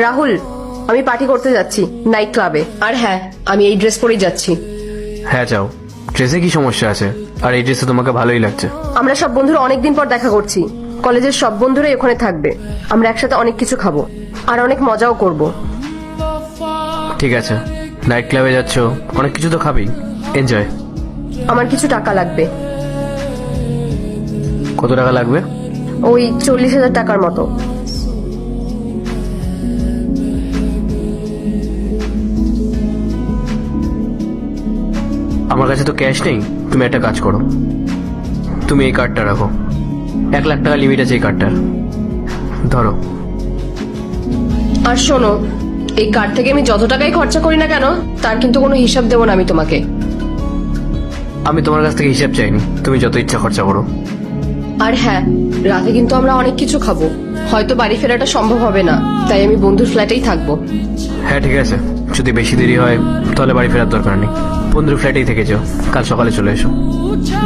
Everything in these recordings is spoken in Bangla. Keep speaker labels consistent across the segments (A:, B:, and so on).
A: রাহুল, আমি পার্টি করতে যাচ্ছি নাইট ক্লাবে। আর হ্যাঁ, আমি এই ড্রেস পরেই যাচ্ছি।
B: হ্যাঁ যাও, ড্রেসে কি সমস্যা আছে? আর এই ড্রেসে তোমাকে ভালোই লাগছে।
A: আমরা সব বন্ধুরা অনেকদিন পর দেখা করছি। কলেজের সব বন্ধুরাই ওখানে থাকবে। আমরা একসাথে অনেক কিছু খাবো আর অনেক মজাও করব।
B: ঠিক আছে, নাইট ক্লাবে যাচ্ছ, অনেক কিছু তো খাবেই, এনজয়।
A: আমার কিছু টাকা লাগবে।
B: কত টাকা লাগবে?
A: ওই 40,000 টাকার মতো।
B: আমার কাছে তো ক্যাশ নেই। তুমি একটা কাজ করো, তুমি এই কার্ডটা রাখো। 1 লাখ টাকা লিমিট আছে এই কার্ডটার, ধরো।
A: আর শোনো, এই কার্ড থেকে আমি যত টাকাই খরচা করি না কেন, তার কিন্তু কোনো হিসাব দেবো না আমি তোমাকে।
B: আমি তোমার কাছ থেকে হিসাব চাইনি, তুমি যত ইচ্ছা খরচা করো।
A: আর হ্যাঁ, রাতে কিন্তু আমরা অনেক কিছু খাবো। হয়তো বাড়ি ফেরাটা সম্ভব হবে না, তাই আমি বন্ধুর ফ্ল্যাটেই থাকবো।
B: হ্যাঁ ঠিক আছে, যদি বেশি দেরি হয় তাহলে বাড়ি ফেরার দরকার নেই, বন্ধুর ফ্ল্যাটেই থেকে যাও, কাল সকালে চলে এসো।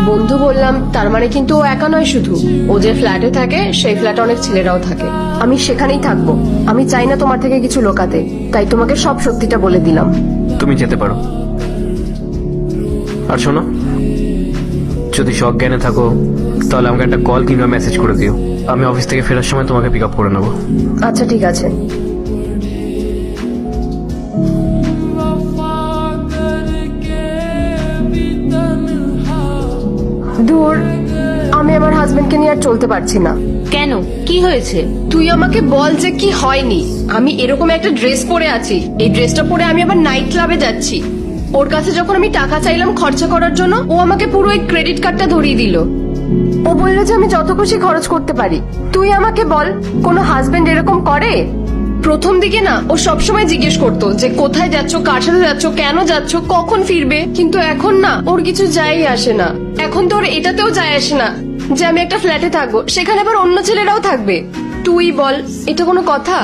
A: বন্ধু বললাম, তার মানে কিন্তু ও একা নয় শুধু। ও যে ফ্ল্যাটে থাকে সেই ফ্ল্যাটে অনেক ছেলেরাও থাকে। আমি সেখানেই থাকবো। আমি চাই না তোমার থেকে কিছু লোকাতে, তাই তোমাকে সব সত্যিটা বলে দিলাম।
B: তুমি যেতে পারো। আর শোনো, যদি সজ্ঞানে থাকো তাহলে আমাকে একটা কল কিংবা মেসেজ করে দিও। আমি অফিস থেকে ফেরার সময় তোমাকে পিক আপ করে নেবো।
A: আচ্ছা ঠিক আছে। দূর, আমি আমার হাজবেন্ডকে নিয়ে আর চলতে পারছি না।
C: কেন, কি হয়েছে?
A: তুই আমাকে বল যে কি হয়নি। আমি এরকম একটা ড্রেস পরে আছি, এই ড্রেসটা পরে আমি আবার নাইট ক্লাবে যাচ্ছি। ওর কাছে যখন আমি টাকা চাইলাম খরচা করার জন্য, ও আমাকে পুরো এই ক্রেডিট কার্ডটা ধরিয়ে দিল। ও বললো যে আমি যত খুশি খরচ করতে পারি। তুই আমাকে বল, কোনো হাজবেন্ড এরকম করে? প্রথম দিকে না ও সবসময় জিজ্ঞেস করতো যে কোথায় যাচ্ছ, কার সাথে যাচ্ছ, কেন যাচ্ছ, কখন ফিরবে। কিন্তু এখন না ওর কিছু যাই আসে না। এখন তো ওর এটাতেও যায় আসে না যে আমি একটা ফ্ল্যাটে থাকবো, সেখানে আবার অন্য ছেলেরাও থাকবে। তুই বল, এটা কোনো কথা?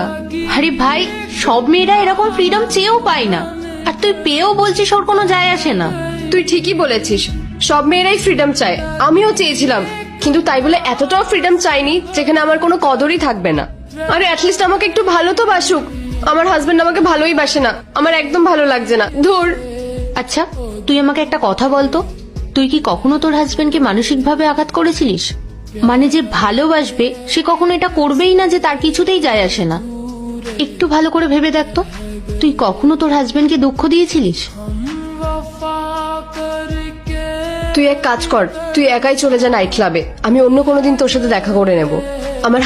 C: আরে ভাই, সব মেয়েরা এরকম ফ্রিডম চেয়েও পায় না, আর তুই পেয়েও বলছিস ওর কোনো যায় আসে না।
A: তুই ঠিকই বলেছিস, সব মেয়েরাই ফ্রিডম চায়। আমিও চেয়েছিলাম, কিন্তু তাই বলে এতটাও ফ্রিডম চাইনি যেখানে আমার কোনো কদরই থাকবে না। আরে অ্যাটলিস্ট আমাকে একটু ভালো তো বাসুক। আমার হাজবেন্ড আমাকে ভালোই বাসে না, আমার একদম ভালো লাগছে না। ধুর।
C: আচ্ছা, তুই আমাকে একটা কথা বলতো, তুই কি কখনো তোর হাজবেন্ডকে মানসিকভাবে আঘাত করেছিলিস? মানে যে ভালোবাসবে সে কখনো এটা করবেই না যে তার কিছুতেই যায় আসে না। একটু ভালো করে ভেবে দেখতো, তুই কখনো তোর হাজবেন্ডকে দুঃখ দিয়েছিলিস?
A: তুই এক কাজ কর, তুই একাই চলে যা নাইট ক্লাবে। আমি অন্য কোনো দিন তোর সাথে দেখা করে নেব।